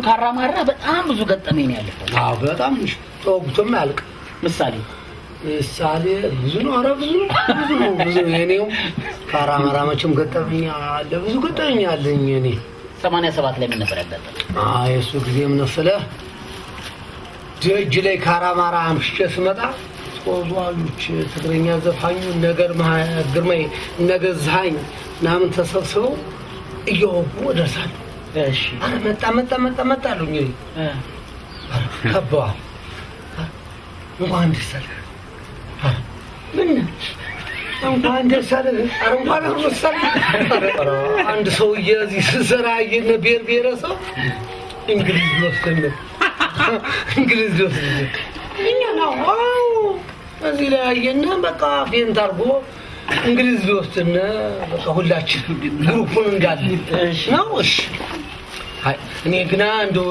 ካራማራ በጣም ብዙ ገጠመኝ ነው ያለፈው አዎ በጣም ተወግቶም ያልቅ ምሳሌ ብዙ ነው ኧረ ብዙ የኔው ካራማራ መቼም ገጠመኝ አለ ብዙ ገጠመኝ አለኝ እኔ 87 ላይ ምን ነበር ያጋጠመው እሱ ጊዜ ምን ነፈለ ደጅ ላይ ካራማራ አምሽቼ ስመጣ ተወዟሎች ትግረኛ ዘፋኙ ነገር ግርማይ ነገዛኝ ናምን ተሰብስበው እየወጉ ደርሳሉ እሺ አረ መጣ አሉኝ ከበዋል እንኳን ደሰለ ምን እንኳን ደሰለ እንኳን ደሰለ አንድ ሰውዬ እዚህ ስሰራ ብሔረሰብ እንግሊዝ ወስደን እኛ ነው እዚህ ላይ አየና በቃ ፌንት አድርጎ እንግሊዝ ሊወስድን በቃ ሁላችን ግሩፑን እንዳለ ነው እሺ እኔ ግና እንደው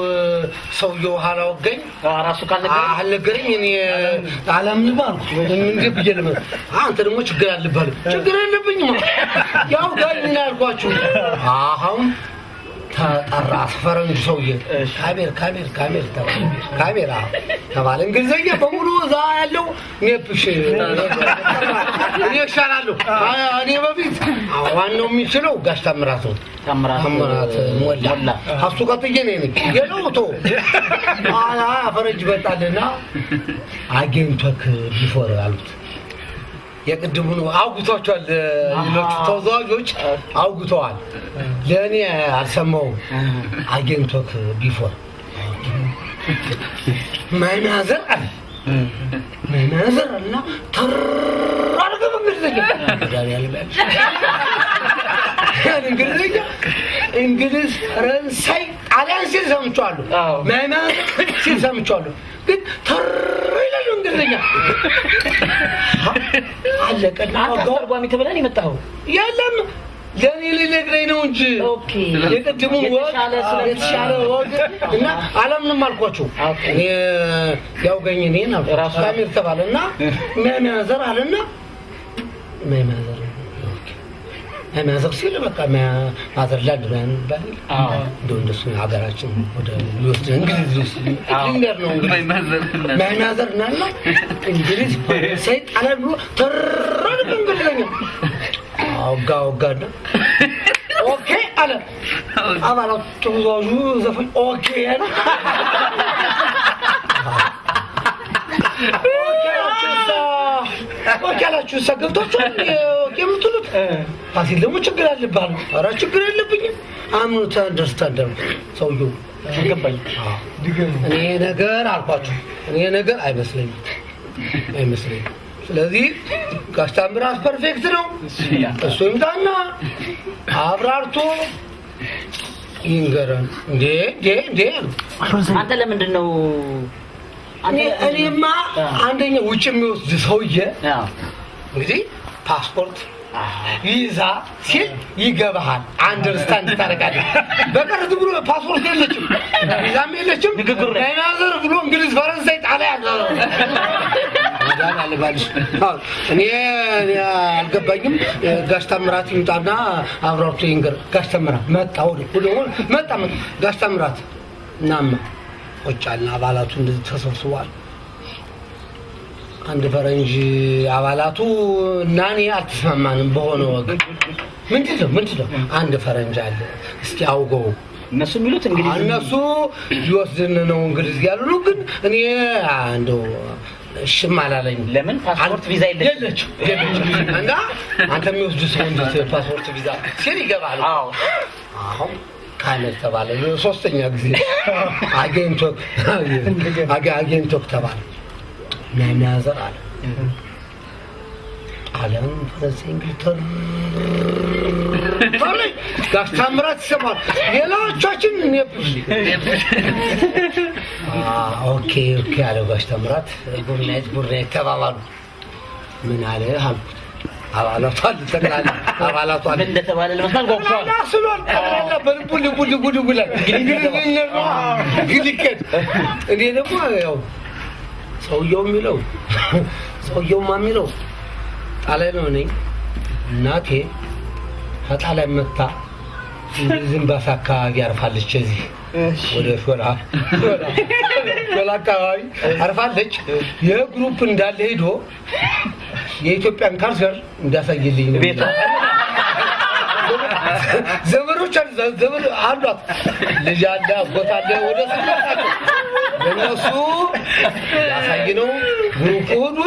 ሰውየው ሐላውገኝ ራሱ ካልነገረኝ እኔ አላምን ባልኩ እንዴ ብየለም አንተ ደግሞ ችግር አለብህ ችግር የለብኝም ያው ጋይና አልኳችሁ አሁን ተጠራ ፈረንጅ ሰውዬ ካሜራ ተባለ እንግሊዘኛ በሙሉ እዛ ያለው ኔፕሽ እኔ እሻላለሁ እኔ በፊት ዋናው የሚችለው ጋሽ ታምራት ነው ታምራት ሞላ እሱ ቀጥዬ ነኝ የለውቶ ፈረንጅ በጣልና አገኝቶክ ቢፎር አሉት የቅድሙን አውግቷቸዋል ሌሎች ተወዛጆች አውግቷል ለኔ አልሰማው አገኝቶክ ቢፎር ማናዘር እና ተራርገ በእንግሊዝኛ እንግሊዝ ፈረንሳይ ጣሊያን ሲል ሰምቻለሁ ማናዘር ሲል ሰምቻለሁ ግን ተራይላሉ እንግሊዝኛ አለቀና አስተርጓሚ ተብለን የመጣው የለም ለኔ ልነግረኝ ነው እንጂ ኦኬ የቀድሙ የተሻለ ወግ እና አለምንም አልኳችሁ እኔ ያውገኝ እኔና ራሱ ካሜር ተባለና ማናዘር አለና ማናዘር ማናዘር ሲል በቃ ማዘርላንድ ነው ባል እንደሱ ሀገራችን ወደ ሊወስድ እንግሊዝ እንግሊዝ ነው ማናዘር ናና እንግሊዝ ሰይጣን ብሎ ተራራ እንግሊዝኛ አውጋውጋና ኦኬ አለ አባላው ተወዛዡ ዘፈን ኦኬ አለ ኦኬ አላችሁ ሰገብቶቹን የምትሉት ፋሲል ደግሞ ችግር አለብህ ኧረ ችግር የለብኝም አምኑት አንደርስታንድ ሰውየው ገባኝ እኔ ነገር አልኳችሁ እኔ ነገር አይመስለኝም ስለዚህ ጋሽ ታምራት ፐርፌክት ነው እሱ ይምጣና አብራርቶ ይንገረን እንዴ አንተ ለምንድን ነው እኔማ አንደኛ ውጭ የሚወስድ ሰውዬ እንግዲህ ፓስፖርት ቪዛ ሲል ይገባሃል አንደርስታንድ ታደርጋለህ በቀርት ብሎ ፓስፖርት የለችም ቪዛም የለችም ናይናዘር ብሎ እንግሊዝ ፈረንሳይ ጣሊያን እኔ አልገባኝም ጋሽ ታምራት ይምጣና አብራርቶ ይንገር ጋሽ ታምራት መጣ ጋሽ ታምራት እናማ ወጫልና አባላቱ እንደዚህ ተሰብስቧል አንድ ፈረንጅ አባላቱ እናኔ አልተስማማንም በሆነ ወግ ምንድነው አንድ ፈረንጅ አለ እስቲ አውገው እነሱ የሚሉት እንግዲህ እነሱ ሊወስድን ነው እንግሊዝ ያሉ ነው ግን እኔ እንደው እሺም አላለኝ ለምን ፓስፖርት ቪዛ የለችም እና አንተ የሚወስዱ ሰው እንዴት ፓስፖርት ቪዛ ሲል ይገባል አሁን ካለች ተባለ ሶስተኛ ጊዜ አገኝቶክ ተባለ ናናዘር አለ አለም ፈረንሳይ እንግሊተር ጋሽ ታምራት ይሰማል ሌላዎቻችን ኦኬ አለ ጋሽ ታምራት ጉርናይት ተባባሉ ምን አለ አልኩት አባላቱ ተቀላለ አባላቱ እንደተባለ ለመስማት ጓጉቷል አስሏል ተቀላለ በልቡል እንግሊዝኛ ነው ግልከት እንዴ ደግሞ ያው ሰውየው ማሚለው ጣሊያን ነው ነኝ እናቴ ከጣሊያን መጣ ዝምባሳ አካባቢ አርፋለች እዚህ ወደ ሾላ አካባቢ አርፋለች የግሩፕ እንዳለ ሄዶ የኢትዮጵያን ካልቸር እንዳሳየልኝ ነው ቤታ ዘመዶች አሏት ልጅ አለ አጎት አለ ወደ ስልጣቸው ለነሱ ያሳየነው ግሩፕ ሆኖ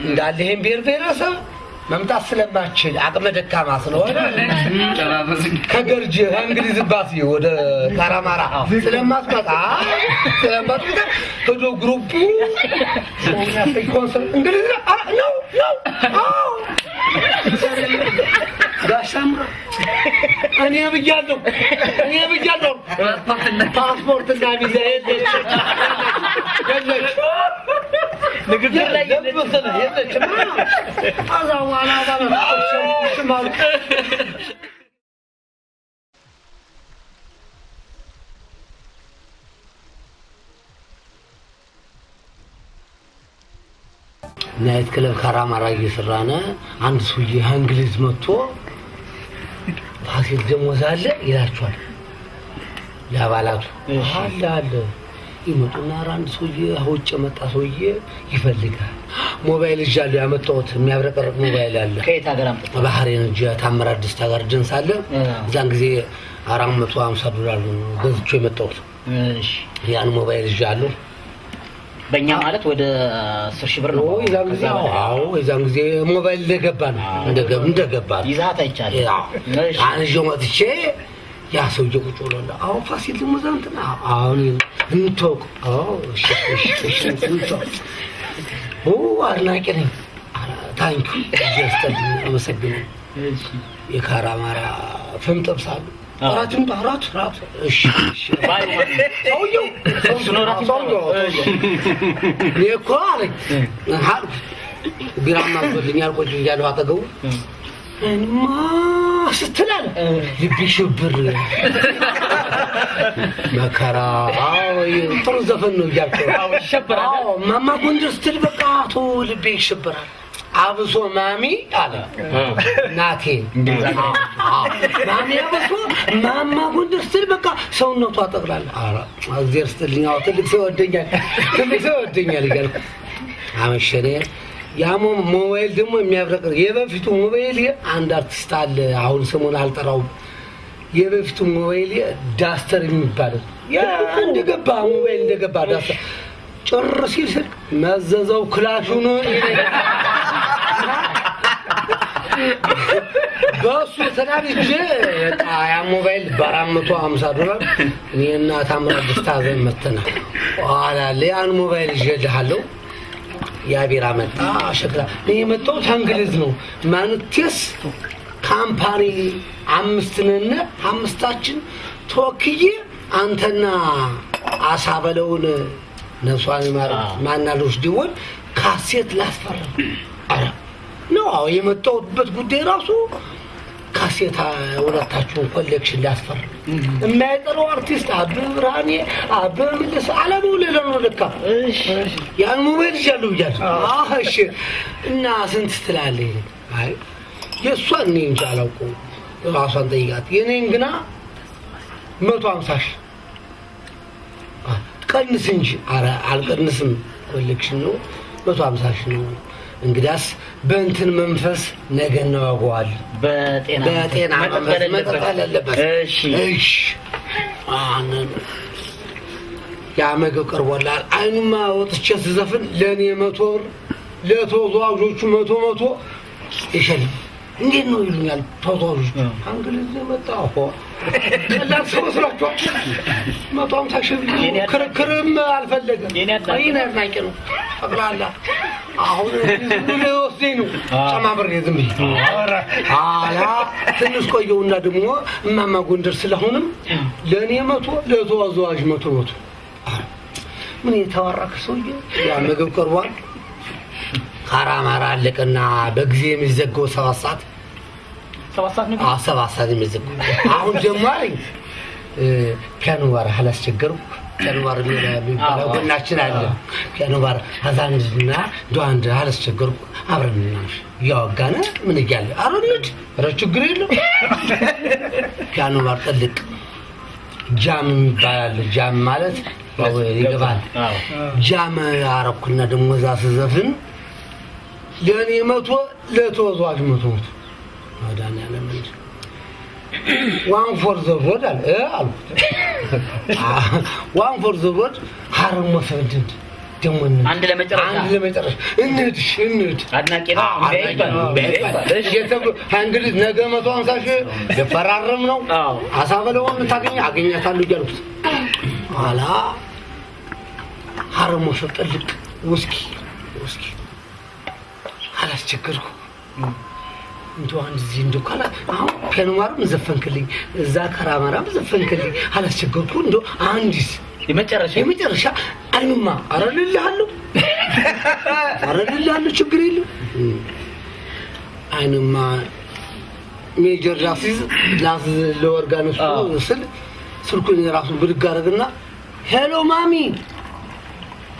እንዳለ ይሄን ብሔረሰብ መምጣት ስለማችል አቅመ ደካማ ስለሆነ ከገርጂ እንግሊዝ ባሲ ወደ ካራማራ ስለማትመጣ ሄዶ ግሩፑ ኮንሰርት እንግሊዝ ነው ጋሻምራ እኔ ብያለሁ ፓስፖርት እና ቪዛ የለች ንግግር ላይ የለች አዛዋላ ሽማሉ ናይት ክለብ ካራማራ እየሰራነ አንድ ሰውዬ እንግሊዝ መጥቶ ፋሲል ደሞዝ አለ ይላችኋል ለአባላቱ አለ ይመጡና አንድ ሰውዬ ውጭ መጣ ሰውዬ ይፈልጋል ሞባይል ይዣለሁ ያመጣሁት የሚያብረቀርቅ ሞባይል አለ ከየት ሀገር አምጥቶ ባህሬን እንጂ ታምራት ደስታ ጋር ጀንስ አለ እዛን ጊዜ $450 ገዝቼ የመጣሁት እሺ ያን ሞባይል ይዣለሁ በእኛ ማለት ወደ 10,000 ብር ነው ይዛን ጊዜ አዎ ይዛን ጊዜ ሞባይል እንደገባ ነው እንደገባ ይዛት አይቻልም አንጆ መጥቼ ያ ሰውዬ ቁጭ ብሎላ አዎ ፋሲል ደሞዛንትና አሁን እንቶቅ እሺ አድናቂ ነኝ ታንኪ ጀስተን አመሰግናለሁ እሺ የካራማራ ፍም ጠብሳሉ አራት እሺ ሰውዬው እኮ አለኝ ቢራማ ብሎኛል ቁጭ እያለሁ አጠገቡ እማ ስትላል ልቤ ሽብር መከራ ጥሩ ዘፈን ነው እያልኩ ይሸበራል ማማ ጎንደር ስትል በቃ አቶ ልቤ ይሽበራል አብሶ ማሚ አለ ናቴ ማሚ አብሶ ማማ ጎንደር ስትል በቃ ሰውነቷ ጠቅላላ አራ አዘር ስትልኝ አዎ ትልቅ ሰው ወደኛል እያልኩ አመሸኔ ያሞ ሞባይል ደግሞ የሚያብረቀር የበፊቱ ሞባይል አንድ አርቲስት አለ አሁን ስሙን አልጠራውም የበፊቱ ሞባይል ዳስተር የሚባል ያ እንደገባ ሞባይል እንደገባ ዳስተር ጭር ሲል መዘዘው ክላሹ ነው በሱ ተናብጄ ያ ሞባይል $450 እኔና ታምራት ደስታ ዘመተና ኋላ ያን ሞባይል ይዤልሃለሁ ያ ቢራ መጣ ሸክላ እኔ መጣው እንግሊዝ ነው ማንቴስ ካምፓኒ አምስታችን ተወክዬ አንተና አሳበለውን ነፍሷን ማናሉስ ዲወል ካሴት ላስፈረም አረ ነው የመጣውበት ጉዳይ ራሱ ካሴት ወላታችሁ ኮሌክሽን ላስፈረም የማይጠራው አርቲስት አብብራኔ አብምልስ አለሙ ለለኑ ለካ እሺ ያን ሞባይል ይዣለሁ እሺ እና ስንት ትላለህ አይ የሷን እኔ እንጂ አላውቀውም ራሷን ጠይቃት የኔን ግና 150 ቀንስ እንጂ አረ አልቀንስም ኮሌክሽን ነው 150 ነው እንግዳስ በእንትን መንፈስ ነገ ነው ያጓል በጤና መጠጣል አለበት እሺ አነን ያመገው ቀርቦላል አይኑማ ወጥቼ ዘፈን ለኔ 100 ብር ለተወዛጆቹ 100 ይሸል እንዴት ነው ይሉኛል ተወዛጆቹ እንግሊዝ መጣሁ ለላም ሰውስራቸው 150 ክርክርም አልፈለገም አይናርናቂ ነው አብላላ አሁን ነው ወስደኝ ጨማምር ዝም ብዬ አላ ትንሽ ቆየውና ደግሞ እማማ ጎንደር ስለሆነም ለኔ 100 ለተወዛዋዥ 100 ምን የተዋራከ ሰውዬ ያ ምግብ ቀርቧል ካራማራ አለቀና በጊዜ የሚዘጋው 7 ሰዓት ነው 7 ሰዓት የሚዘጋው አሁን ጀማሪ ፒያኖ ወራ አላስቸገሩ ከነባር የሚባለው ጎናችን አለ ከነባር አዛንዝና ዶአንድ አለስቸገር አብረንና ያወጋነ ምን ይያለ አሮንት ችግር የለም ከነባር ጥልቅ ጃም ይባላል ጃም ማለት ይገባል ጃም አረኩና ደሞ ዛስዘፍን ለኔ መቶ ለተወዟጅ መቶ አዳና ለምን one for the road አሉ one for the road ሀረም ወሰድን ደሞ አንድ ለመጨረሻ እንድ አድናቂ ነው እንግዲህ ነገ 150 ሺህ የፈራረም ነው አሳበለውን አገኛታለሁ ይልኩት ኋላ ሀረም ወሰጥልቅ ውስኪ አላስቸገርኩ እንዴው አንድ ዚህ እንደው ካላ አሁን ከነማርም ዘፈንክልኝ እዛ ከራማራም ዘፈንክልኝ አላስቸገርኩ እንደው አንዲስ የመጨረሻ አይኑማ አረልልሃለሁ ችግር የለም አይኑማ ሜጀር ላስ ለኦርጋኖስ ስል ስልኩን ራሱ ብድግ አረግና ሄሎ ማሚ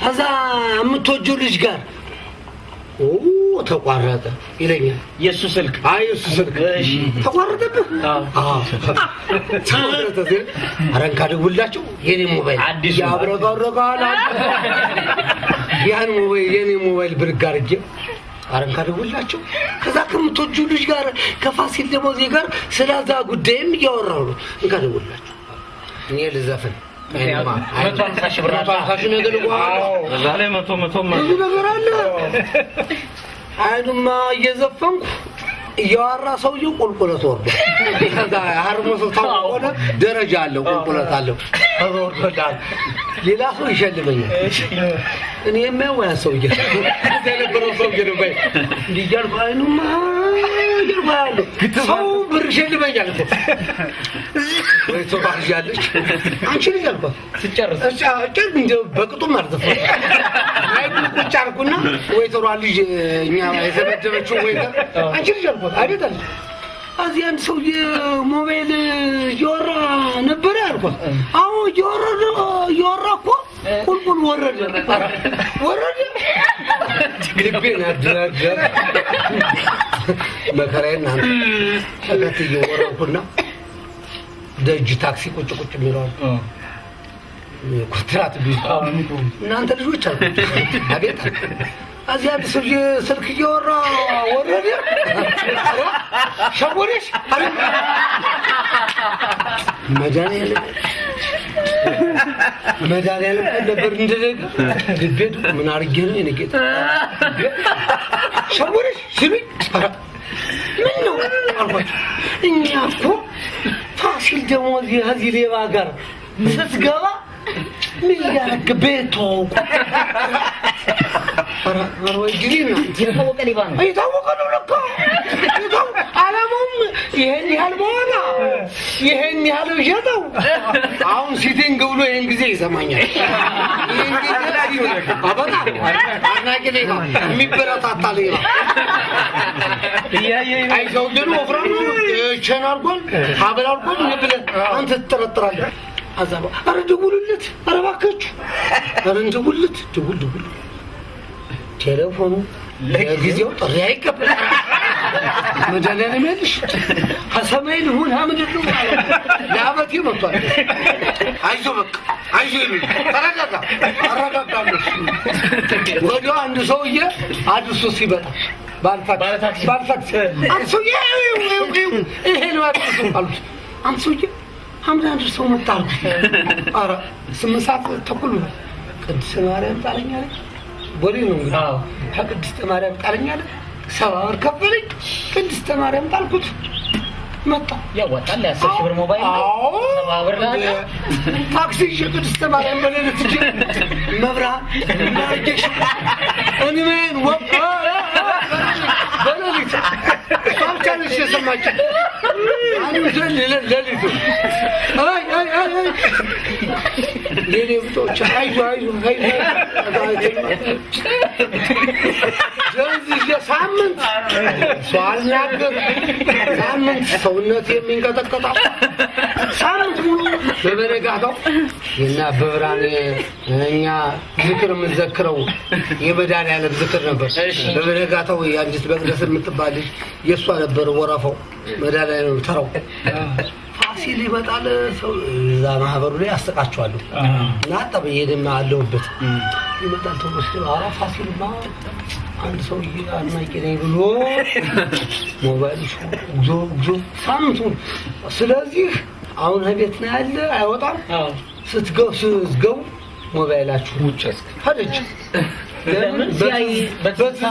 هذا የምትወጂው ልጅ ጋር ተቋረጠ ይለኛል የሱ ስልክ እሺ ተቋረጠብህ ተቋረጠ አረንካ ደውላችሁ የኔ ሞባይል አዲስ ያብረጋረጋል ያን ሞባይል የኔ ሞባይል ብርጋርጌ አረንካ ደውላችሁ ከዛ ከምትወጂው ልጅ ጋር ከፋሲል ደሞዜ ጋር ስለዛ ጉዳይም ያወራው ነው እንካ ደውላችሁ እኔ ልዘፈን አይማ 150 ሺህ ብር ነገር ዛሬ 100 ነገር አለ አይማ እየዘፈንኩ ያወራ ሰውዬው ቁልቁለት ወርዶ ከዛ አርሞስ ታውቆለ ደረጃ አለው ቁልቁለት አለው ተወርዶታል ሌላ ሰው ይሸልመኛል እኔ የማይወያ ሰውዬ ተለበረው ሰውዬ ነው ባይ እንዲያልኩ አይኑማ ይርባል ሰው ብር ይሸልመኛል እኮ ወይ ተባርጃለች አንቺ ልጅ አልኳት ትጨርስ እንደው በቅጡ ማርዘፈ ቁጭ አልኩና ወይ ተሯል ልጅ እኛ የዘበደበችው ወይ አንቺ ልጅ አልኳት አይደል እዚህ አንድ ሰው የሞባይል ያወራ ነበር አልኳት አዎ ያወራ እኮ ቁልቁል ወረደ ግልቤና ድራጃ መከራዬን አንተ ተከትዬ ወረድኩና ደጅ ታክሲ ቁጭ የሚለው ኮንትራት ቢስ እናንተ ልጆች አሉ አቤት እዚያ ሰው ስልክ እያወራ ወረደ ሸጎሬሽ መድኃኒዓለም ነበር እንደደግ ግቤት ምን አርጌ ነው እኔ ጌታ ሸጎሬሽ ሲሉኝ ምን ነው አልኳቸው እኛ እኮ ፋሲል ደሞዝ የዚህ ሌባ ጋር ስትገባ ምን ያደርግ ቤቱ ወጅሪና የታወቀ ሌባ ነው የታወቀ ነው ለካ አላማውም ይሄን ያህል በኋላ ይሄን ያህል ይሸጠው አሁን ሲቲንግ ብሎ ይሄን ጊዜ ይሰማኛል ይሄን ጊዜ አባታ አናቂ ሌባ የሚበረታታ ሌባ አይዘው ግን ወፍራም ቻናል ጎል ሀብል አልጎል ንብለ አንተ ትጠረጥራለህ አዛባ አረ ደውልለት አረ እባካችሁ አረ ደውልለት ደውል ቴሌፎኑ ለጊዜው ጥሪ አይቀበል መጀለኔ መልሽ ሐሰማይን ሁን ሀምድሉ ለአመት ይመጣል አይዞ በቃ አይዞ ተረጋጋ አረጋጋለሽ ወዲያው አንድ ሰውዬ አድርሶ ሲበጣ ባልፋክስ አንሶዬ ይሄ ነው አድርሶ አሉት አንሶዬ አምዳንድ ሰው መጣው አረ 8 ሰዓት ተኩል ቅድስት ማርያም ጣለኛለች ቦሌ ነው እንግዲህ ከቅድስት ማርያም ጣለኛለች 7 ብር ከፈለኝ ቅድስት ማርያም ጣልኩት መጣ ያወጣል 10 ሺህ ብር ሞባይል 7 ብር ላይ ታክሲ ቅድስት ማርያም በሌሊት እጅ መብራት ማርጀሽ እኔን ወጣ በሌሊት ሳልቻልሽ ሰማች አንዱ ለሊቱ አይ የኔ ብቶች አይዞህ ሳምንት ሳልናገር ሳምንት ሰውነት የሚንቀጠቀጣው ሳምንት ሙሉ በበነጋታው የና በብርሃን እኛ ዝክር የምንዘክረው የመድኃኒዓለም ዝክር ነበር። በበነጋታው የአንዲት መቅደስ የምትባል የእሷ ነበር ወረፋው መድኃኒዓለም ተራው ፋሲል ይመጣል። ሰው እዛ ማህበሩ ላይ አስጠቃቸዋለሁ እና ጠብዬማ አለሁበት ይመጣል ተወስዶ አራ ፋሲልማ አንድ ሰው አድናቂ ነኝ ብሎ ሞባይል ጉዞ ሳምንቱን። ስለዚህ አሁን ቤት ነው ያለ አይወጣም። ስትገቡ ሞባይላችሁ ውጭ ሄደች ለምን በዚህ